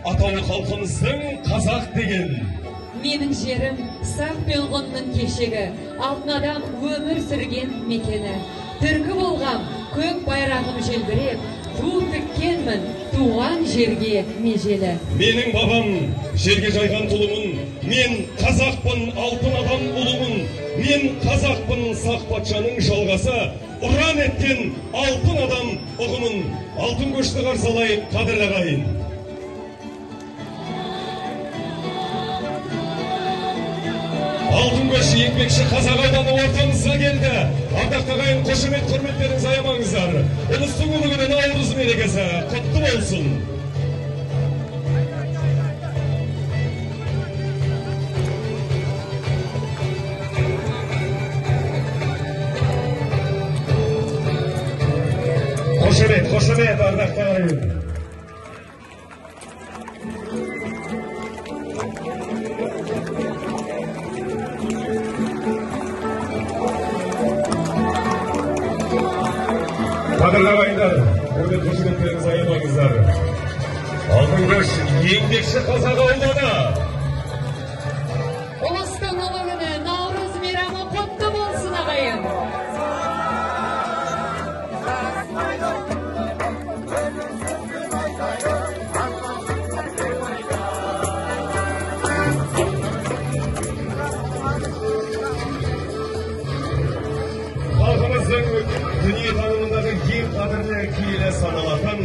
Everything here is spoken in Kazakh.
атауы халқымыздың қазақ деген. Менің жерім сақ пен ғұнның кешегі, алтын адам өмір сүрген мекені. Түркі болғам, көк байрағым желбіреп, ту тіккенмін туған жерге межелі. Менің бабам жерге жайған тұлымын, мен қазақпын алтын адам ұлымын, мен қазақпын сақ патшаның жалғасы, ұран еткен алтын адам ұғымын. Алтын көшті қарсалайық, қадірлі ағайын. Алтын көші еңбекші қазақ ауданы ортамызға келді. Ардақты ағайын, қошемет құрметтеріңізді аямаңыздар. Ұлыстың ұлы күні Наурыз мерекесі құтты болсын. Қошемет ардақты ағайын. Қадірлі ағайындар, құрмет қошеметтеріңізді аямаңыздар. Алтын көш еңбекші қазақ ауданы. Ұлыстың ұлы күні Наурыз мейрамы құтты болсын ағайын. Халқымыздың дүниетанымындағы ең қадірлі киелі саналатын